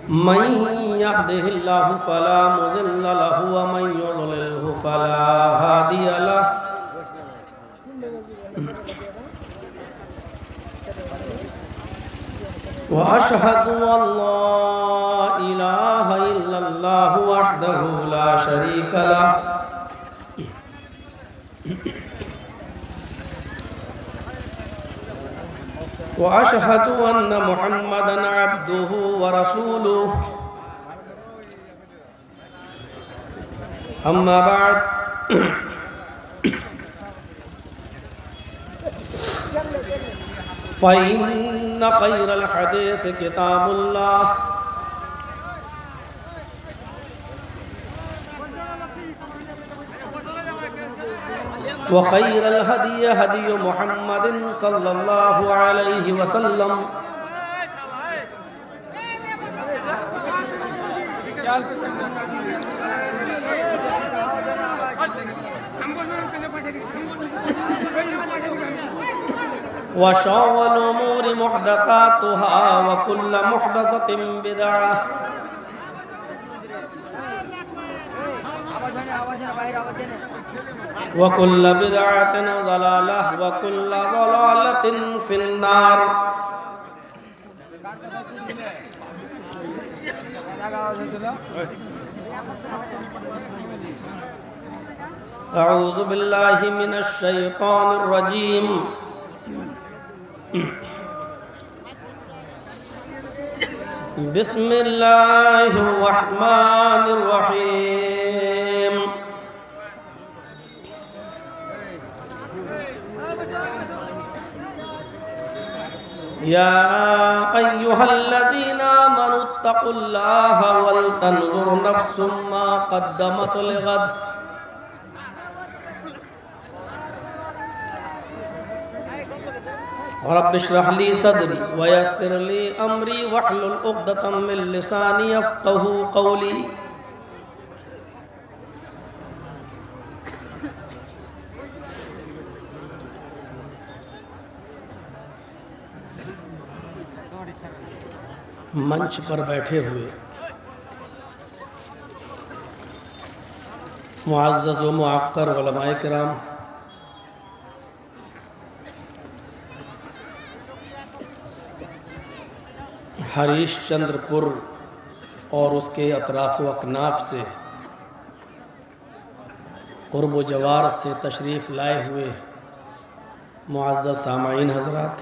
من يهده الله فلا مضل له ومن يضلله فلا هادي له وأشهد أن لا إله إلا الله وحده لا شريك له وأشهد أن محمدًا عبده ورسوله أما بعد فإن خير الحديث كتاب الله وخير الهدي هدي محمد صلى الله عليه وسلم وشر الأمور محدثاتها وكل محدثة بدعة وكل بدعة ضلالة وكل ضلالة في النار أعوذ بالله من الشيطان الرجيم بسم الله الرحمن الرحيم يا أيها الذين آمنوا اتقوا الله ولتنظر نفس ما قدمت لغد رب اشرح لي صدري ويسر لي أمري واحلل عقدة من لساني يفقهوا قولي منچ پر بیٹھے ہوئے معزز و معقر علماء کرام، ہریش چندر پور اور اس کے اطراف و اکناف سے قرب و جوار سے تشریف لائے ہوئے معزز سامعین حضرات،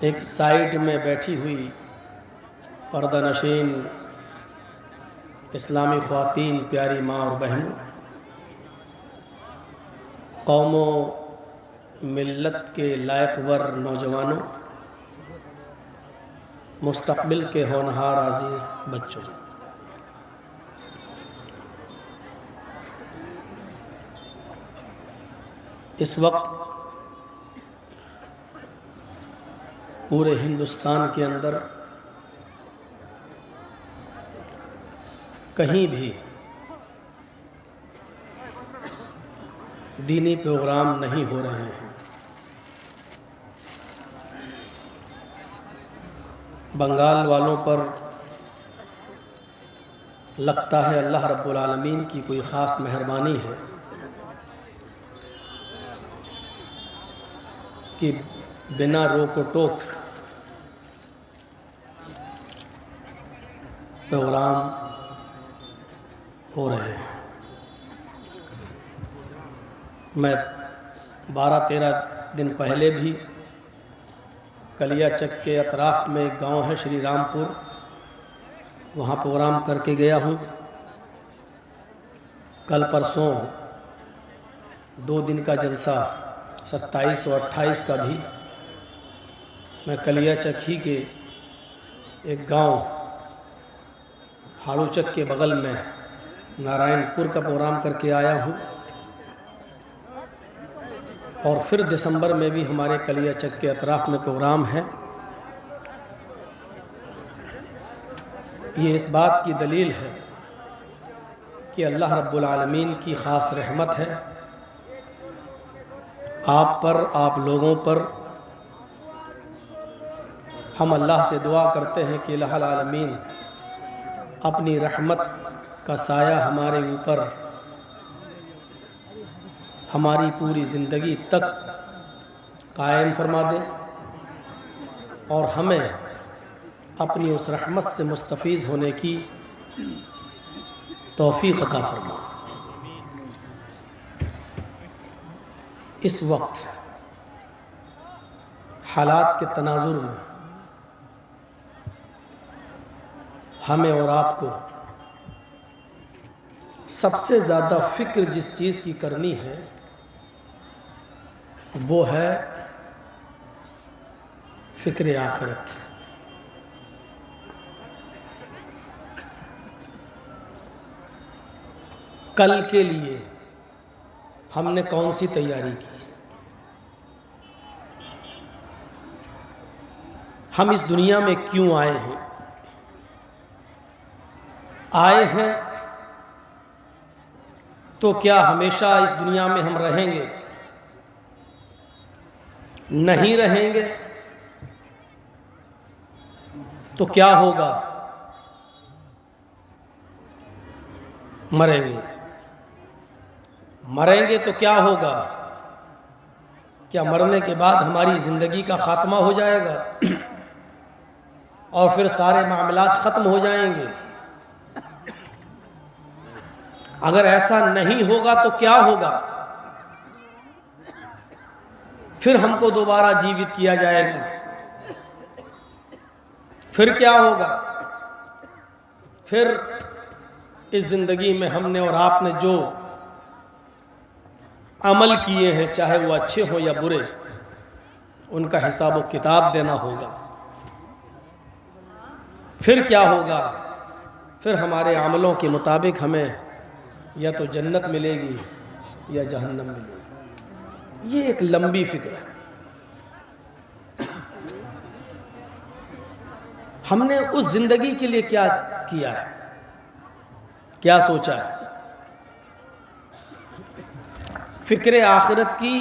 ایک سائٹ میں بیٹھی ہوئی پردہ نشین اسلامی خواتین، پیاری ماں اور بہنوں، قوم و ملت کے لائق ور نوجوانوں، مستقبل کے ہونہار عزیز بچوں، اس وقت پورے ہندوستان کے اندر کہیں بھی دینی پروگرام نہیں ہو رہے ہیں۔ بنگال والوں پر لگتا ہے اللہ رب العالمین کی کوئی خاص مہربانی ہے کہ بنا روک و ٹوک پروگرام ہو رہے ہیں۔ میں 12-13 دن پہلے بھی کلیا چک کے اطراف میں ایک گاؤں ہے شری رام پور، وہاں پروگرام کر کے گیا ہوں۔ کل پرسوں 2 دن کا جلسہ 27 اور 28 کا بھی میں کلیا چک ہی کے ایک گاؤں ہاڑو چک کے بغل میں نارائن پور کا پروگرام کر کے آیا ہوں، اور پھر دسمبر میں بھی ہمارے کلیا چک کے اطراف میں پروگرام ہے۔ یہ اس بات کی دلیل ہے کہ اللہ رب العالمین کی خاص رحمت ہے آپ پر، آپ لوگوں پر۔ ہم اللہ سے دعا کرتے ہیں کہ الہ العالمین اپنی رحمت کا سایہ ہمارے اوپر ہماری پوری زندگی تک قائم فرما دے اور ہمیں اپنی اس رحمت سے مستفیض ہونے کی توفیق عطا فرما۔ اس وقت حالات کے تناظر میں ہمیں اور آپ کو سب سے زیادہ فکر جس چیز کی کرنی ہے وہ ہے فکر آخرت۔ کل کے لیے ہم نے کون سی تیاری کی؟ ہم اس دنیا میں کیوں آئے ہیں؟ آئے ہیں تو کیا ہمیشہ اس دنیا میں ہم رہیں گے؟ نہیں رہیں گے تو کیا ہوگا؟ مریں گے۔ مریں گے تو کیا ہوگا؟ کیا مرنے کے بعد ہماری زندگی کا خاتمہ ہو جائے گا اور پھر سارے معاملات ختم ہو جائیں گے؟ اگر ایسا نہیں ہوگا تو کیا ہوگا؟ پھر ہم کو دوبارہ جیوت کیا جائے گا۔ پھر کیا ہوگا؟ پھر اس زندگی میں ہم نے اور آپ نے جو عمل کیے ہیں، چاہے وہ اچھے ہوں یا برے، ان کا حساب و کتاب دینا ہوگا۔ پھر کیا ہوگا؟ پھر ہمارے عملوں کے مطابق ہمیں یا تو جنت ملے گی یا جہنم ملے گی۔ یہ ایک لمبی فکر ہے۔ ہم نے اس زندگی کے لیے کیا کیا ہے، کیا سوچا ہے؟ فکر آخرت کی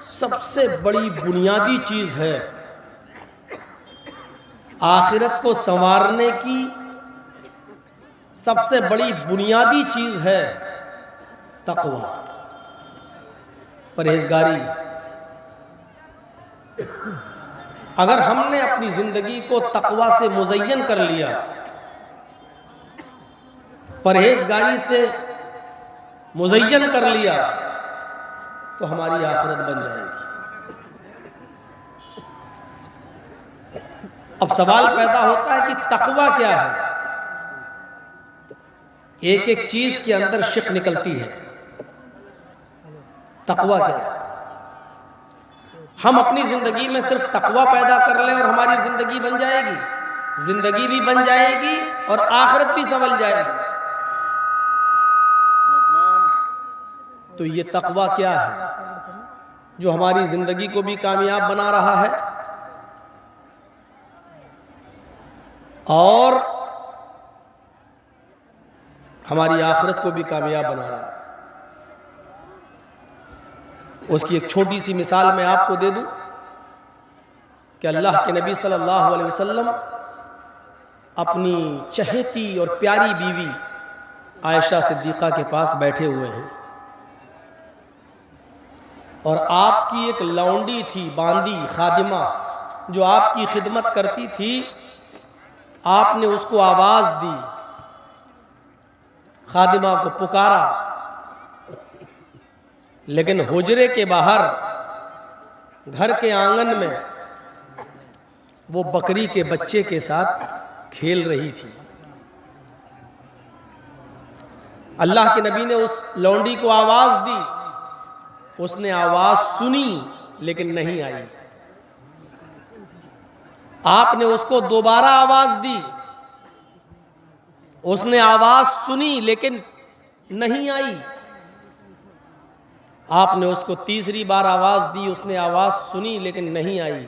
سب سے بڑی بنیادی چیز ہے، آخرت کو سنوارنے کی سب سے بڑی بنیادی چیز ہے تقوی، پرہیزگاری۔ اگر ہم نے اپنی زندگی کو تقوی سے مزین کر لیا، پرہیزگاری سے مزین کر لیا، تو ہماری آخرت بن جائے گی۔ اب سوال پیدا ہوتا ہے کہ تقوی کیا ہے؟ ایک ایک چیز کے اندر شک نکلتی ہے۔ تقوی کیا ہے؟ ہم اپنی زندگی میں صرف تقوی پیدا کر لیں اور ہماری زندگی بن جائے گی، زندگی بھی بن جائے گی اور آخرت بھی سنول جائے گی۔ تو یہ تقوی کیا ہے جو ہماری زندگی کو بھی کامیاب بنا رہا ہے اور ہماری آخرت کو بھی کامیاب بنا رہا ہے؟ اس کی ایک چھوٹی سی مثال میں آپ کو دے دوں کہ اللہ کے نبی صلی اللہ علیہ وسلم اپنی چہیتی اور پیاری بیوی عائشہ صدیقہ کے پاس بیٹھے ہوئے ہیں، اور آپ کی ایک لونڈی تھی، باندی خادمہ، جو آپ کی خدمت کرتی تھی۔ آپ نے اس کو آواز دی، خادمہ کو پکارا، لیکن حجرے کے باہر گھر کے آنگن میں وہ بکری کے بچے کے ساتھ کھیل رہی تھی۔ اللہ کے نبی نے اس لونڈی کو آواز دی، اس نے آواز سنی لیکن نہیں آئی۔ آپ نے اس کو دوبارہ آواز دی، اس نے آواز سنی لیکن نہیں آئی۔ آپ نے اس کو تیسری بار آواز دی، اس نے آواز سنی لیکن نہیں آئی۔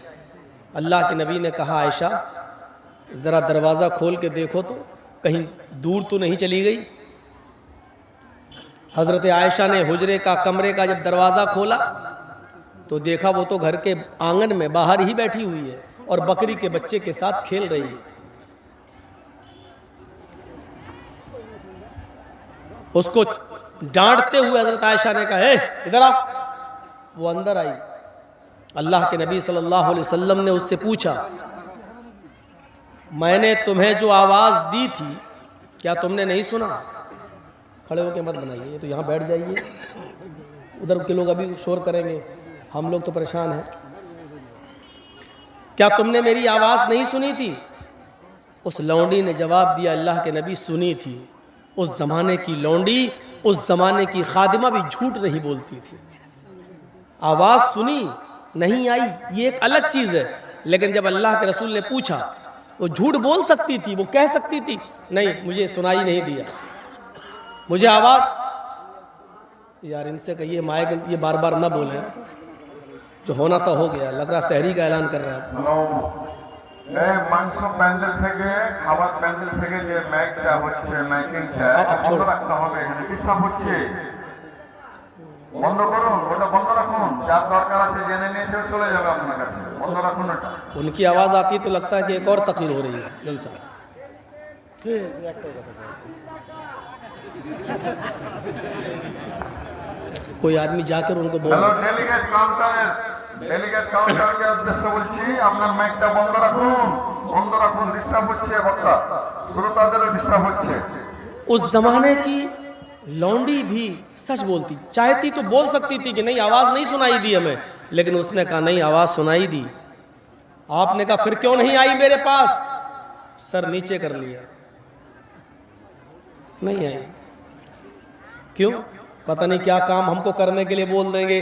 اللہ کے نبی نے کہا عائشہ ذرا دروازہ کھول کے دیکھو تو کہیں دور تو نہیں چلی گئی؟ حضرت عائشہ نے حجرے کا کمرے کا جب دروازہ کھولا تو دیکھا وہ تو گھر کے آنگن میں باہر ہی بیٹھی ہوئی ہے اور بکری کے بچے کے ساتھ کھیل رہی ہے۔ اس کو ڈانٹتے ہوئے حضرت عائشہ نے کہا اے ادھر آ۔ وہ اندر آئی۔ اللہ کے نبی صلی اللہ علیہ وسلم نے اس سے پوچھا میں نے تمہیں جو آواز دی تھی کیا تم نے نہیں سنا؟ کھڑے ہو کے مت بنائیے، تو یہاں بیٹھ جائیے، ادھر کے لوگ ابھی شور کریں گے، ہم لوگ تو پریشان ہیں۔ کیا تم نے میری آواز نہیں سنی تھی؟ اس لونڈی نے جواب دیا اللہ کے نبی سنی تھی۔ اس زمانے کی لونڈی، اس زمانے کی خادمہ بھی جھوٹ نہیں بولتی تھی۔ آواز سنی نہیں آئی یہ ایک الگ چیز ہے، لیکن جب اللہ کے رسول نے پوچھا وہ جھوٹ بول سکتی تھی، وہ کہہ سکتی تھی نہیں مجھے سنائی نہیں دیا، مجھے آواز۔ یار ان سے کہیے مائک یہ بار بار نہ بولیں، جو ہونا تو ہو گیا، لگ رہا سحری کا اعلان کر رہا ہے۔ মাংস প্যান্ডেল থেকে খাবার প্যান্ডেল থেকে যে ম্যাইকটা হচ্ছে মাইকিংটা বন্ধ রাখতে হবে, এখানে ডিস্টার্ব হচ্ছে, বন্ধ করুন, ওটা বন্ধ রাখুন, যার দরকার আছে জেনে নিয়েছে চলে যাবে আপনার কাছে, বন্ধ রাখুন ওটা। ان کی آواز آتی ہے تو لگتا ہے کہ ایک اور تقریر ہو رہی ہے جلسہ۔ کوئی آدمی جا کر ان کو بول হ্যালো ডেলিগেট কাউন্টারকে উদ্দেশ্য বলছি আপনার মাইকটা বন্ধ রাখুন, ডিস্টার্ব হচ্ছে, বক্তা শ্রোতাদেরও ডিস্টার্ব হচ্ছে। اس زمانے کی لونڈی بھی سچ بولتی، چاہتی تو بول سکتی تھی کہ نہیں آواز نہیں سنائی دی ہمیں، لیکن اس نے کہا نہیں آواز سنائی دی۔ آپ نے کہا پھر کیوں نہیں آئی میرے پاس؟ سر نیچے کر لیا، نہیں آئی۔ کیوں؟ پتہ نہیں کیا کام ہم کو کرنے کے لیے بول دیں گے،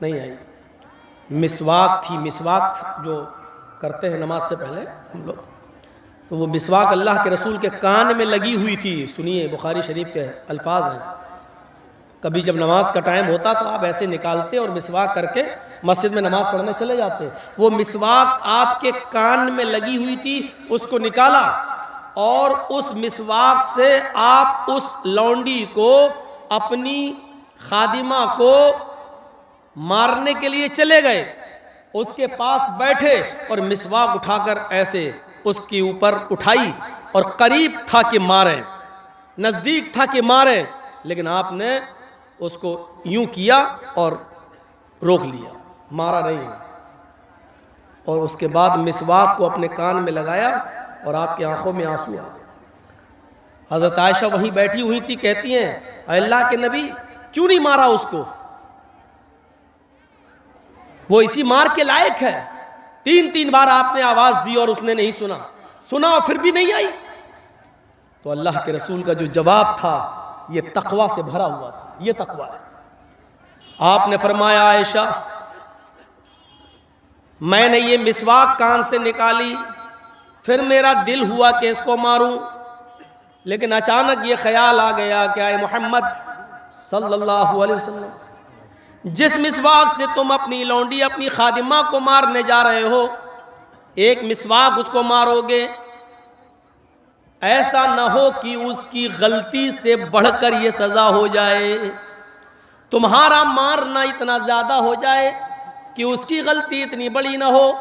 نہیں آئی۔ مسواک تھی، مسواک جو کرتے ہیں نماز سے پہلے ہم لوگ، تو وہ مسواک اللہ کے رسول کے کان میں لگی ہوئی تھی۔ سنیے بخاری شریف کے الفاظ ہیں، کبھی جب نماز کا ٹائم ہوتا تو آپ ایسے نکالتے اور مسواک کر کے مسجد میں نماز پڑھنے چلے جاتے۔ وہ مسواک آپ کے کان میں لگی ہوئی تھی، اس کو نکالا اور اس مسواک سے آپ اس لونڈی کو، اپنی خادمہ کو مارنے کے لیے چلے گئے، اس کے پاس بیٹھے اور مسواک اٹھا کر ایسے اس کے اوپر اٹھائی، اور قریب تھا کہ ماریں، نزدیک تھا کہ ماریں، لیکن آپ نے اس کو یوں کیا اور روک لیا، مارا نہیں۔ اور اس کے بعد مسواک کو اپنے کان میں لگایا اور آپ کی آنکھوں میں آنسو آ گئے۔ حضرت عائشہ وہیں بیٹھی ہوئی تھی، کہتی ہیں اے اللہ کے نبی کیوں نہیں مارا اس کو؟ وہ اسی مار کے لائق ہے، تین بار آپ نے آواز دی اور اس نے نہیں سنا اور پھر بھی نہیں آئی۔ تو اللہ کے رسول کا جو جواب تھا یہ تقوی سے بھرا ہوا تھا، یہ تقوی ہے۔ آپ نے فرمایا عائشہ میں نے یہ مسواک کان سے نکالی، پھر میرا دل ہوا کہ اس کو ماروں، لیکن اچانک یہ خیال آ گیا کہ اے محمد صلی اللہ علیہ وسلم، جس مسواک سے تم اپنی لونڈی، اپنی خادمہ کو مارنے جا رہے ہو، ایک مسواک اس کو مارو گے، ایسا نہ ہو کہ اس کی غلطی سے بڑھ کر یہ سزا ہو جائے، تمہارا مارنا اتنا زیادہ ہو جائے کہ اس کی غلطی اتنی بڑی نہ ہو۔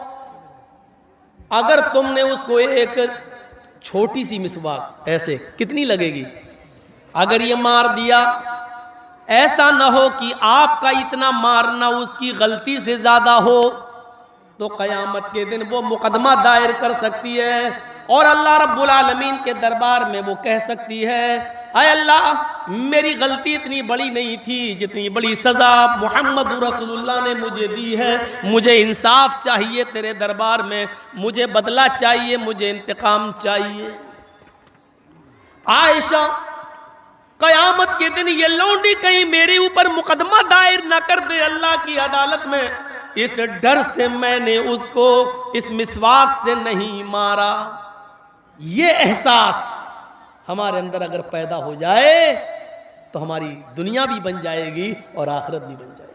اگر تم نے اس کو ایک چھوٹی سی مسواک ایسے کتنی لگے گی، اگر یہ مار دیا، ایسا نہ ہو کہ آپ کا اتنا مارنا اس کی غلطی سے زیادہ ہو، تو قیامت کے دن وہ مقدمہ دائر کر سکتی ہے اور اللہ رب العالمین کے دربار میں وہ کہہ سکتی ہے اے اللہ میری غلطی اتنی بڑی نہیں تھی جتنی بڑی سزا محمد رسول اللہ نے مجھے دی ہے، مجھے انصاف چاہیے تیرے دربار میں، مجھے بدلہ چاہیے، مجھے انتقام چاہیے۔ عائشہ قیامت کے دن یہ لونڈی کہیں میرے اوپر مقدمہ دائر نہ کر دے اللہ کی عدالت میں، اس ڈر سے میں نے اس کو اس مسواک سے نہیں مارا۔ یہ احساس ہمارے اندر اگر پیدا ہو جائے تو ہماری دنیا بھی بن جائے گی اور آخرت بھی بن جائے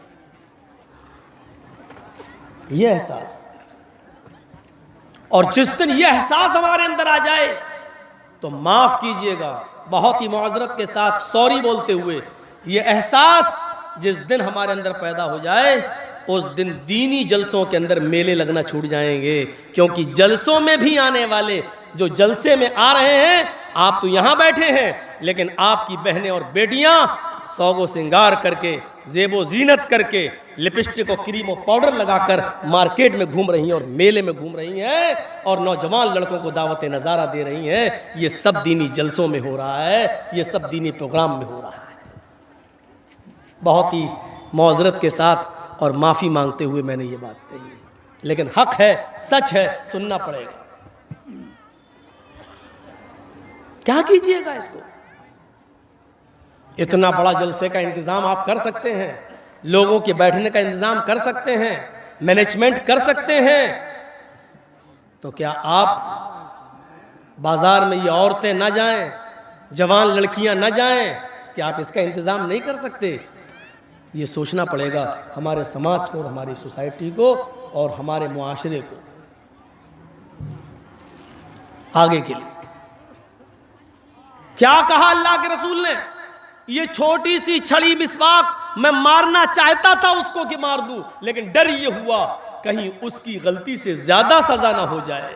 گی۔ یہ احساس، اور جس دن یہ احساس ہمارے اندر آ جائے تو تو معاف کیجئے گا، بہت ہی معذرت کے ساتھ سوری بولتے ہوئے. یہ احساس جس دن ہمارے اندر پیدا ہو جائے اس دن دینی جلسوں کے اندر میلے لگنا چھوٹ جائیں گے، کیونکہ جلسوں میں بھی آنے والے جو جلسے میں آ رہے ہیں، آپ تو یہاں بیٹھے ہیں لیکن آپ کی بہنیں اور بیٹیاں سوگ و سنگار کر کے، زیب و زینت کر کے، لپسٹک و کریم و پاؤڈر لگا کر مارکیٹ میں گھوم رہی ہیں اور میلے میں گھوم رہی ہیں اور نوجوان لڑکوں کو دعوت نظارہ دے رہی ہیں. یہ سب دینی جلسوں میں ہو رہا ہے، یہ سب دینی پروگرام میں ہو رہا ہے. بہت ہی معذرت کے ساتھ اور معافی مانگتے ہوئے میں نے یہ بات کہی ہے، لیکن حق ہے، سچ ہے، سننا پڑے گا. کیا کیجئے گا اس کو؟ اتنا بڑا جلسے کا انتظام آپ کر سکتے ہیں، لوگوں کے بیٹھنے کا انتظام کر سکتے ہیں، مینجمنٹ کر سکتے ہیں، تو کیا آپ بازار میں یہ عورتیں نہ جائیں، جوان لڑکیاں نہ جائیں، کیا آپ اس کا انتظام نہیں کر سکتے؟ یہ سوچنا پڑے گا ہمارے سماج کو اور ہماری سوسائٹی کو اور ہمارے معاشرے کو آگے کے لیے. کیا کہا اللہ کے رسول نے؟ یہ چھوٹی سی چھڑی مسواک میں مارنا چاہتا تھا اس کو کہ مار دوں، لیکن ڈر یہ ہوا کہیں اس کی غلطی سے زیادہ سزا نہ ہو جائے.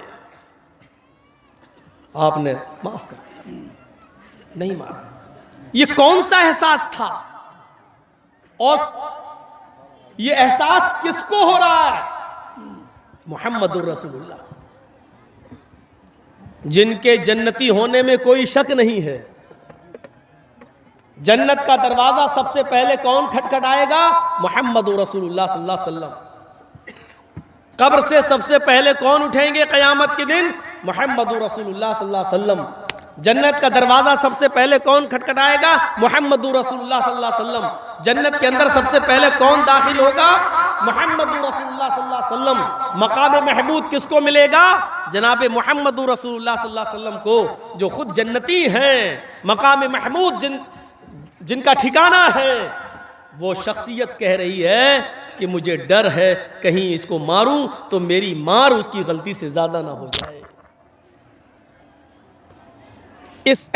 آپ نے معاف کر دیا، نہیں مارا. یہ کون سا احساس تھا اور یہ احساس کس کو ہو رہا ہے؟ محمد الرسول اللہ، جن کے جنتی ہونے میں کوئی شک نہیں ہے. جنت کا دروازہ سب سے پہلے کون کھٹکھٹائے گا؟ محمد رسول اللہ صلی اللہ علیہ وسلم. قبر سے سب سے پہلے کون اٹھیں گے قیامت کے دن؟ محمد رسول اللہ صلی اللہ علیہ وسلم. جنت کا دروازہ سب سے پہلے کون کھٹکھٹائے گا؟ محمد رسول اللہ صلی اللہ علیہ وسلم. جنت کے اندر سب سے پہلے کون داخل ہوگا؟ محمد رسول اللہ صلی اللہ علیہ وسلم. مقام محمود کس کو ملے گا؟ جناب محمد رسول اللہ صلی اللہ علیہ وسلم کو، جو خود جنتی ہیں. مقام محمود جن کا ٹھکانہ ہے، وہ شخصیت کہہ رہی ہے کہ مجھے ڈر ہے کہیں اس کو ماروں تو میری مار اس کی غلطی سے زیادہ نہ ہو جائے. اس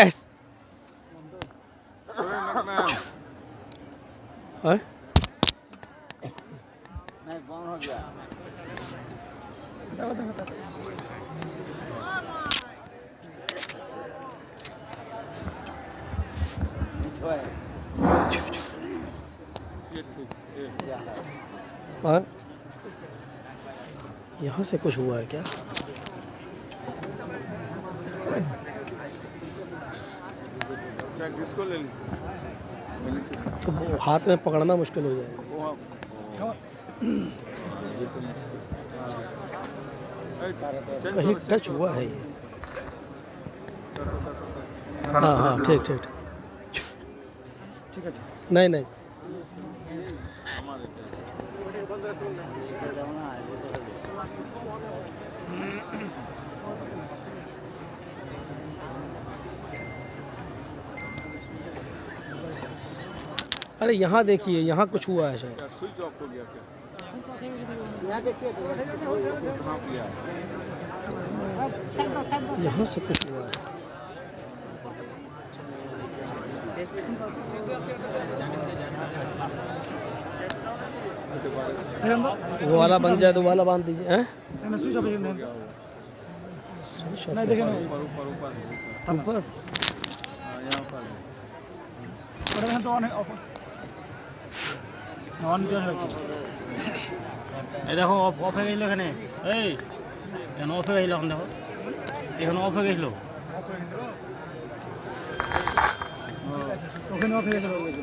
یہاں سے کچھ ہوا ہے کیا؟ تو وہ ہاتھ میں پکڑنا مشکل ہو جائے گا. کہیں ٹچ ہوا ہے یہ. ہاں ہاں ٹھیک ٹھیک نہیں نہیں. ارے یہاں دیکھیے، یہاں کچھ ہوا ہے شاید. یہاں سے کچھ ہوا ہے. وہ والا بن جائے تو والا باندھ دیجیے. দেখো অফ হয়ে গেছিল এখানে, এই এখানে অফ হয়ে গেছিল, এখন দেখো এখানে অফ হয়ে গেছিল, ওখানে অফ হয়ে গেছিল.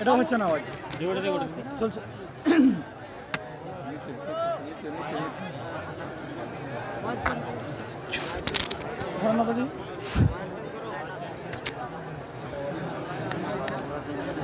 এটা হচ্ছে না আওয়াজ. চলছে.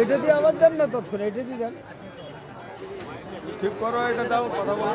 এটা দিয়ে আবার দেন না তৎক্ষণ, এটা দিয়ে দেন। ঠিক করো, এটা দাও, কথা বলো।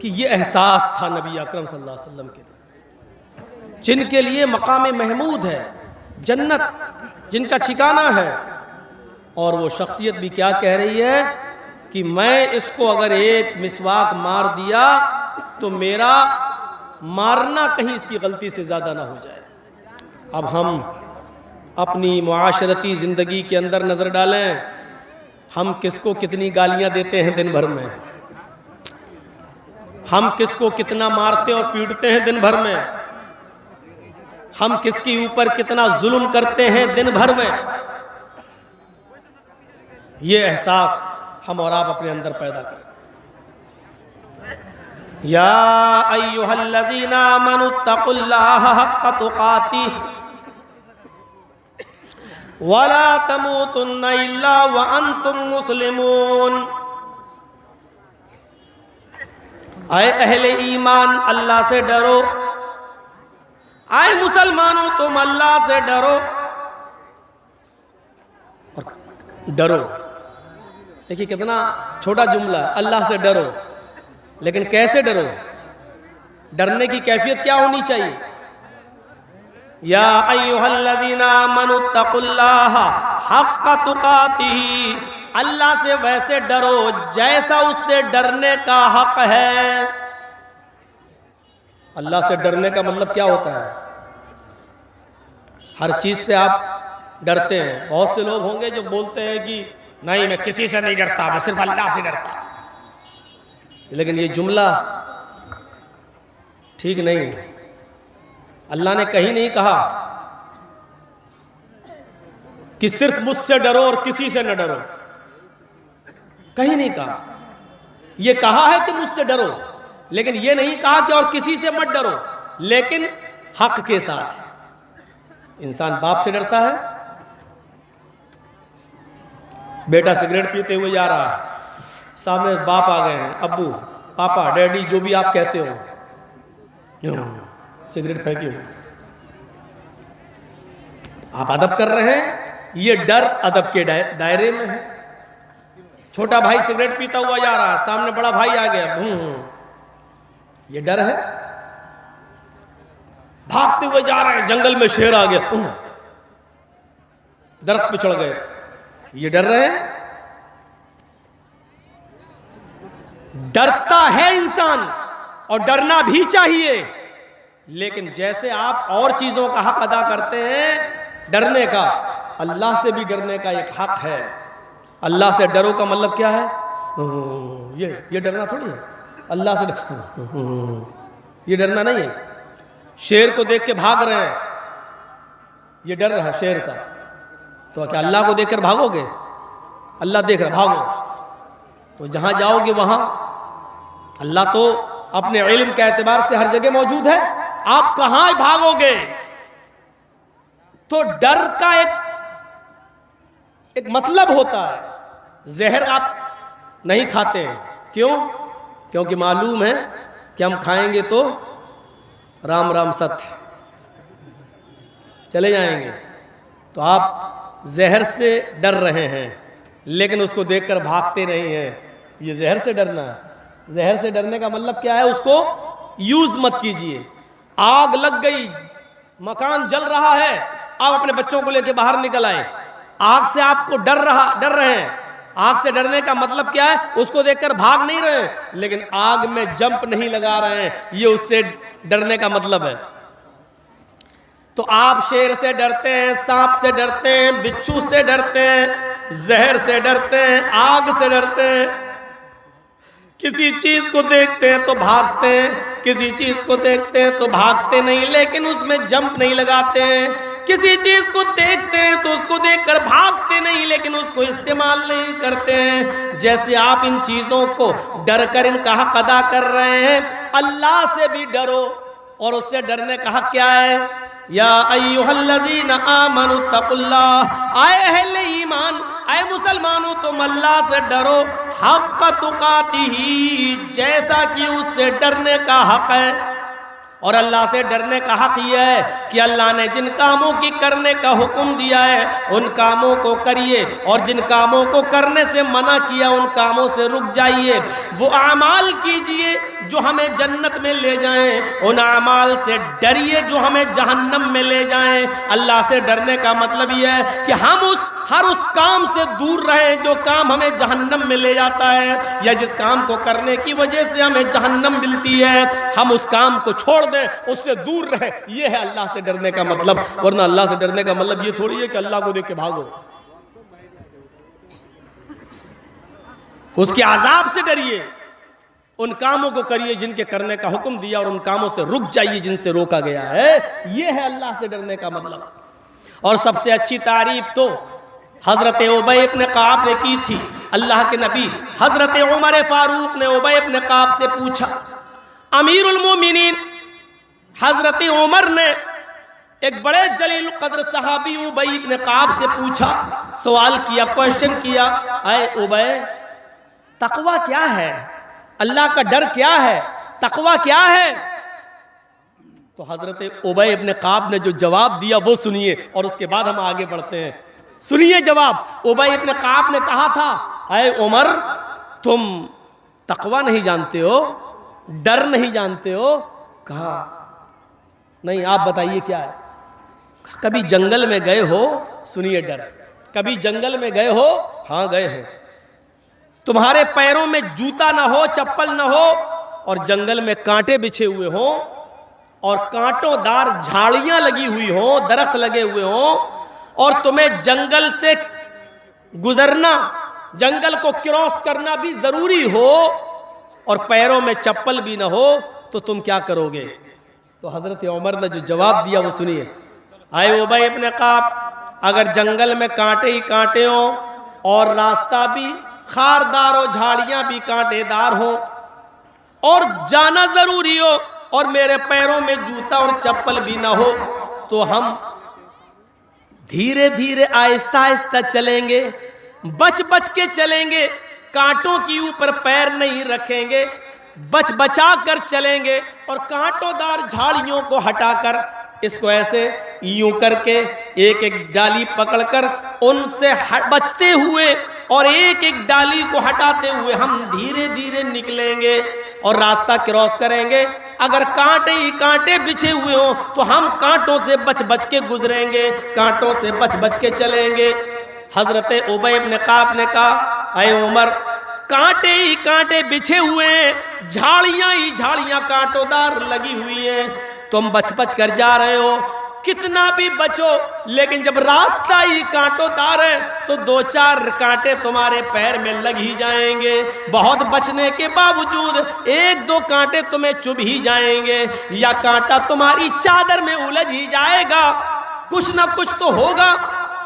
کہ یہ احساس تھا نبی اکرم صلی اللہ علیہ وسلم کے، جن کے لیے مقام محمود ہے، جنت جن کا ٹھکانہ ہے، اور وہ شخصیت بھی کیا کہہ رہی ہے کہ میں اس کو اگر ایک مسواک مار دیا تو میرا مارنا کہیں اس کی غلطی سے زیادہ نہ ہو جائے۔ اب ہم اپنی معاشرتی زندگی کے اندر نظر ڈالیں، ہم کس کو کتنی گالیاں دیتے ہیں دن بھر میں، ہم کس کو کتنا مارتے اور پیٹتے ہیں دن بھر میں، ہم کس کے اوپر کتنا ظلم کرتے ہیں دن بھر میں۔ یہ احساس ہم اور آپ اپنے اندر پیدا کریں۔ یا ایھا الذین آمنوا اتقوا اللہ حق تقاتہ ولا تموتن الا وانتم مسلمون۔ اے اہل ایمان، اللہ سے ڈرو، اے مسلمانوں تم اللہ سے ڈرو، اور ڈرو، دیکھیے کتنا چھوٹا جملہ، اللہ سے ڈرو، لیکن کیسے ڈرو؟ ڈرنے کی کیفیت کیا ہونی چاہیے؟ یا ایھا الذین آمنوا اتقوا اللہ حق تقاتہ، اللہ سے ویسے ڈرو جیسا اس سے ڈرنے کا حق ہے۔ اللہ سے ڈرنے کا مطلب کیا ہوتا ہے؟ ہر چیز سے آپ ڈرتے ہیں۔ بہت سے لوگ ہوں گے جو بولتے ہیں کہ نہیں میں کسی سے نہیں ڈرتا، میں صرف اللہ سے ڈرتا، لیکن یہ جملہ ٹھیک نہیں ہے۔ اللہ نے کہیں نہیں کہا کہ صرف مجھ سے ڈرو اور کسی سے نہ ڈرو، کہیں نہیں کہا۔ یہ کہا ہے کہ مجھ سے ڈرو، لیکن یہ نہیں کہا کہ اور کسی سے مت ڈرو، لیکن حق کے ساتھ۔ انسان باپ سے ڈرتا ہے، بیٹا سگریٹ پیتے ہوئے جا رہا ہے، سامنے باپ آ گئے ہیں، ابو، پاپا، ڈیڈی، جو بھی آپ کہتے ہو، سگریٹ پھینکی ہو، آپ ادب کر رہے ہیں، یہ ڈر ادب کے دائرے میں ہے۔ چھوٹا بھائی سگریٹ پیتا ہوا جا رہا ہے، سامنے بڑا بھائی آ گیا، یہ ڈر ہے۔ بھاگتے ہوئے جا رہے ہیں، جنگل میں شیر آ گیا، درخت پہ چڑھ گئے، یہ ڈر رہے ہیں۔ ڈرتا ہے انسان، اور ڈرنا بھی چاہیے، لیکن جیسے آپ اور چیزوں کا حق ادا کرتے ہیں ڈرنے کا، اللہ سے بھی ڈرنے کا ایک حق ہے۔ اللہ سے ڈرو کا مطلب کیا ہے؟ یہ ڈرنا تھوڑی ہے، اللہ سے یہ ڈرنا نہیں ہے۔ شیر کو دیکھ کے بھاگ رہے ہیں، یہ ڈر رہا ہے شیر کا، تو کیا اللہ کو دیکھ کر بھاگو گے؟ اللہ دیکھ رہا، بھاگو۔ تو جہاں جاؤ گے وہاں اللہ تو اپنے علم کے اعتبار سے ہر جگہ موجود ہے، آپ کہاں بھاگو گے؟ تو ڈر کا ایک مطلب ہوتا ہے۔ زہر آپ نہیں کھاتے ہیں، کیوں؟ کیونکہ معلوم ہے کہ ہم کھائیں گے تو رام رام ست چلے جائیں گے، تو آپ زہر سے ڈر رہے ہیں، لیکن اس کو دیکھ کر بھاگتے نہیں ہیں۔ یہ زہر سے ڈرنا ہے۔ زہر سے ڈرنے کا مطلب کیا ہے؟ اس کو یوز مت کیجئے۔ آگ لگ گئی، مکان جل رہا ہے، آپ اپنے بچوں کو لے کے باہر نکل آئے، آگ سے آپ کو ڈر رہے ہیں۔ آگ سے ڈرنے کا مطلب کیا ہے؟ اس کو دیکھ کر بھاگ نہیں رہے، لیکن آگ میں جمپ نہیں لگا رہے ہیں، یہ اس سے ڈرنے کا مطلب ہے۔ تو آپ شیر سے ڈرتے ہیں، سانپ سے ڈرتے ہیں، بچھو سے ڈرتے ہیں، زہر سے ڈرتے ہیں، آگ سے ڈرتے ہیں، کسی چیز کو دیکھتے ہیں تو بھاگتے ہیں، کسی چیز کو دیکھتے ہیں تو بھاگتے نہیں، لیکن اس میں جمپ نہیں لگاتے ہیں، کسی چیز کو دیکھتے ہیں تو اس کو دیکھ کر بھاگتے نہیں، لیکن اس کو استعمال نہیں کرتے ہیں۔ جیسے آپ ان چیزوں کو ڈر کر ان کا حق ادا کر رہے ہیں، اللہ سے بھی ڈرو، اور اس سے ڈرنے کا حق کیا ہے؟ یا ایھا الذین آمنوا اتقوا اللہ، اے اہل ایمان ایمان، اے مسلمانوں تم اللہ سے ڈرو حق تقاتہ، جیسا کہ اس سے ڈرنے کا حق ہے۔ اور اللہ سے ڈرنے کا حق یہ ہے کہ اللہ نے جن کاموں کی کرنے کا حکم دیا ہے ان کاموں کو کریے، اور جن کاموں کو کرنے سے منع کیا ان کاموں سے رک جائیے۔ وہ اعمال کیجئے جو ہمیں جنت میں لے جائیں، ان اعمال سے ڈریے جو ہمیں جہنم میں لے جائیں۔ اللہ سے ڈرنے کا مطلب یہ ہے کہ ہم ہر اس کام سے دور رہیں جو کام ہمیں جہنم میں لے جاتا ہے، یا جس کام کو کرنے کی وجہ سے ہمیں جہنم ملتی ہے ہم اس کام کو چھوڑ دیں، اس سے دور رہیں۔ یہ ہے اللہ سے ڈرنے کا مطلب، ورنہ اللہ سے ڈرنے کا مطلب یہ تھوڑی ہے کہ اللہ کو دیکھ کے بھاگو، اس کے عذاب سے ڈریے، ان کاموں کو کریے جن کے کرنے کا حکم دیا، اور ان کاموں سے رک جائیے جن سے روکا گیا ہے۔ یہ ہے اللہ سے ڈرنے کا مطلب۔ اور سب سے اچھی تعریف تو حضرت ابی ابن کعب نے کی تھی۔ اللہ کے نبی حضرت عمر فاروق نے ابی ابن کعب سے پوچھا، امیر المومنین حضرت عمر نے ایک بڑے جلیل القدر صحابی ابی ابن کعب سے پوچھا، سوال کیا، کوشچن کیا، اے ابی تقوی کیا ہے؟ اللہ کا ڈر کیا ہے؟ تقوی کیا ہے؟ تو حضرت ابی ابن کعب نے جو جواب دیا وہ سنیے، اور اس کے بعد ہم آگے بڑھتے ہیں۔ سنیے جواب۔ ابی ابن کعب نے کہا تھا، اے عمر تم تقوی نہیں جانتے ہو، ڈر نہیں جانتے ہو؟ کہا نہیں، آپ بتائیے کیا ہے؟ کبھی جنگل میں گئے ہو؟ سنیے ڈر۔ کبھی جنگل میں گئے ہو؟ ہاں گئے ہیں۔ تمہارے پیروں میں جوتا نہ ہو، چپل نہ ہو، اور جنگل میں کانٹے بچھے ہوئے ہوں، اور کانٹوں دار جھاڑیاں لگی ہوئی ہوں، درخت لگے ہوئے ہوں، اور تمہیں جنگل سے گزرنا، جنگل کو کراس کرنا بھی ضروری ہو، اور پیروں میں چپل بھی نہ ہو، تو تم کیا کرو گے؟ تو حضرت عمر نے جو جواب دیا وہ سنیے، اے ابی ابن کعب اگر جنگل میں کانٹے ہی کانٹے ہوں، اور راستہ بھی خاردار ہو، جھاڑیاں بھی کانٹے دار ہوں، اور جانا ضروری ہو، اور میرے پیروں میں جوتا اور چپل بھی نہ ہو، تو ہم دھیرے دھیرے آہستہ آہستہ چلیں گے، بچ بچ کے چلیں گے، کانٹوں کی اوپر پیر نہیں رکھیں گے، بچ بچا کر چلیں گے، اور کانٹوں دار جھاڑیوں کو ہٹا کر، اس کو ایسے یوں کر کے ایک ایک ڈالی پکڑ کر ان سے بچتے ہوئے اور ایک ایک ڈالی کو ہٹاتے ہوئے ہم دھیرے دھیرے نکلیں گے اور راستہ کراس کریں گے۔ اگر کانٹے ہی کانٹے بچھے ہوئے ہوں تو ہم کانٹوں سے بچ بچ کے گزریں گے، کانٹوں سے بچ بچ کے چلیں گے۔ حضرت ابی ابن کعب نے کہا، اے عمر کانٹے ہی کانٹے بچھے ہوئے ہیں، جھاڑیاں ہی جھاڑیاں کانٹوں دار لگی ہوئی ہیں، تم بچ بچ کر جا رہے ہو، کتنا بھی بچو لیکن جب راستہ ہی کانٹوں دار ہے تو دو چار کانٹے تمہارے پیر میں لگ ہی جائیں گے، بہت بچنے کے باوجود ایک دو کانٹے تمہیں چبھ ہی جائیں گے، یا کانٹا تمہاری چادر میں الجھ ہی جائے گا، کچھ نہ کچھ تو ہوگا۔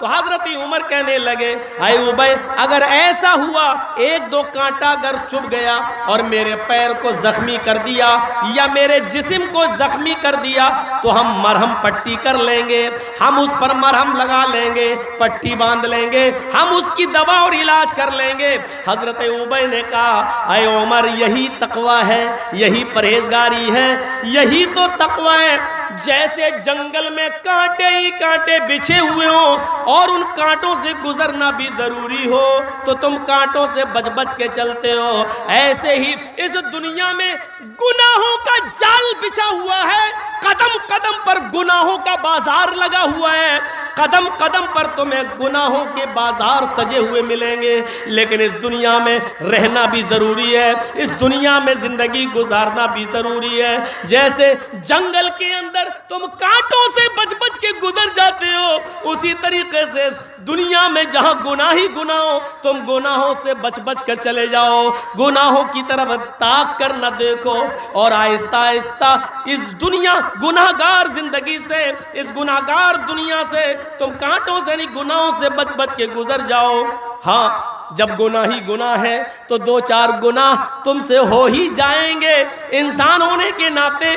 تو حضرت عمر کہنے لگے، اے ابی اگر ایسا ہوا، ایک دو کانٹا اگر چبھ گیا اور میرے پیر کو زخمی کر دیا یا میرے جسم کو زخمی کر دیا تو ہم مرہم پٹی کر لیں گے، ہم اس پر مرہم لگا لیں گے، پٹی باندھ لیں گے، ہم اس کی دوا اور علاج کر لیں گے۔ حضرت ابی نے کہا، اے عمر یہی تقوی ہے، یہی پرہیزگاری ہے، یہی تو تقوی ہے۔ جیسے جنگل میں کانٹے ہی کانٹے بچھے ہوئے ہوں اور ان کانٹوں سے گزرنا بھی ضروری ہو تو تم کانٹوں سے بچ بچ کے چلتے ہو، ایسے ہی اس دنیا میں گناہوں کا جال بچھا ہوا ہے، قدم قدم پر گناہوں کا بازار لگا ہوا ہے، قدم قدم پر تمہیں گناہوں کے بازار سجے ہوئے ملیں گے، لیکن اس دنیا میں رہنا بھی ضروری ہے، اس دنیا میں زندگی گزارنا بھی ضروری ہے۔ جیسے جنگل کے اندر تم کانٹوں سے بچ بچ کے گزر جاتے ہو، اسی طریقے سے دنیا میں جہاں گناہ ہی گناہ ہو تم گناہوں سے بچ بچ کر چلے جاؤ، گناہوں کی طرف تاک کر نہ دیکھو، اور آہستہ آہستہ اس دنیا گناہگار زندگی سے، اس گناہگار دنیا سے تم کانٹوں سے نہیں گناہوں سے بچ بچ کے گزر جاؤ۔ ہاں جب گناہ ہی گناہ ہے تو دو چار گناہ تم سے ہو ہی جائیں گے، انسان ہونے کے ناطے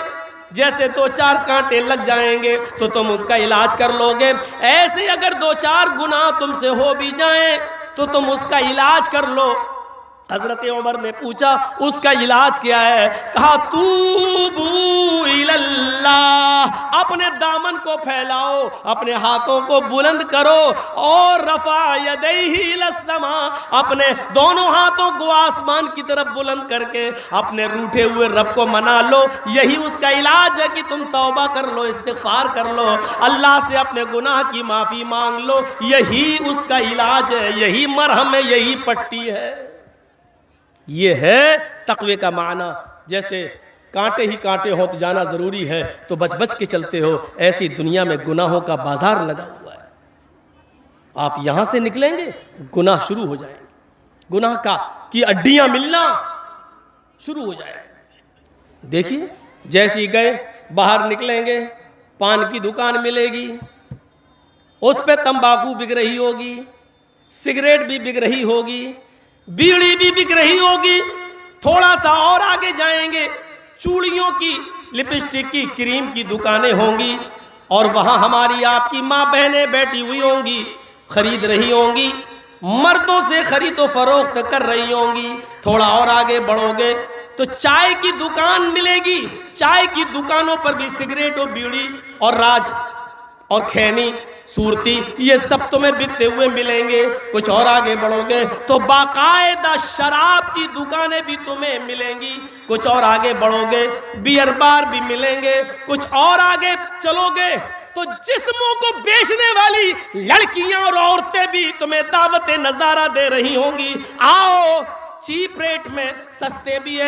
جیسے 2-4 کانٹے لگ جائیں گے تو تم اس کا علاج کر لو گے، ایسے اگر 2-4 گناہ تم سے ہو بھی جائیں تو تم اس کا علاج کر لو۔ حضرت عمر نے پوچھا اس کا علاج کیا ہے؟ کہا توبو اللہ، اپنے دامن کو پھیلاؤ، اپنے ہاتھوں کو بلند کرو، اور رفع یدیہ الی السماء، اپنے دونوں ہاتھوں کو آسمان کی طرف بلند کر کے اپنے روٹھے ہوئے رب کو منا لو۔ یہی اس کا علاج ہے کہ تم توبہ کر لو، استغفار کر لو، اللہ سے اپنے گناہ کی معافی مانگ لو، یہی اس کا علاج ہے، یہی مرہم ہے، یہی پٹی ہے۔ یہ ہے تقوی کا معنی۔ جیسے کانٹے ہی کانٹے ہو تو جانا ضروری ہے، تو بچ بچ کے چلتے ہو، ایسی دنیا میں گناہوں کا بازار لگا ہوا ہے۔ آپ یہاں سے نکلیں گے گناہ شروع ہو جائیں گے، گناہ کی اڈیاں ملنا شروع ہو جائے گا۔ دیکھیے جیسی گئے باہر نکلیں گے، پان کی دکان ملے گی، اس پہ تمباکو بک رہی ہوگی، سگریٹ بھی بک رہی ہوگی، بیڑی بھی بک رہی ہوگی، تھوڑا سا اور آگے جائیں گے چوڑیوں کی، لپسٹک کی، کریم کی دکانیں ہوں گی، اور وہاں ہماری آپ کی ماں بہنیں بیٹھی ہوئی ہوں گی، خرید رہی ہوں گی، مردوں سے خرید و فروخت کر رہی ہوں گی۔ تھوڑا اور آگے بڑھو گے تو چائے کی دکان ملے گی، چائے کی دکانوں پر بھی سگریٹ اور بیڑی اور راج اور کھینی، صورتی، یہ سب تمہیں بکتے ہوئے ملیں گے۔ کچھ اور آگے بڑھو گے تو باقاعدہ شراب کی دکانیں بھی تمہیں ملیں گی۔ کچھ اور آگے بڑھو گے بیئر بار بھی ملیں گے۔ کچھ اور آگے چلو گے تو جسموں کو بیچنے والی لڑکیاں اور عورتیں بھی تمہیں دعوت نظارہ دے رہی ہوں گی، آؤ چیپ ریٹ میں، سستے بھی ہیں۔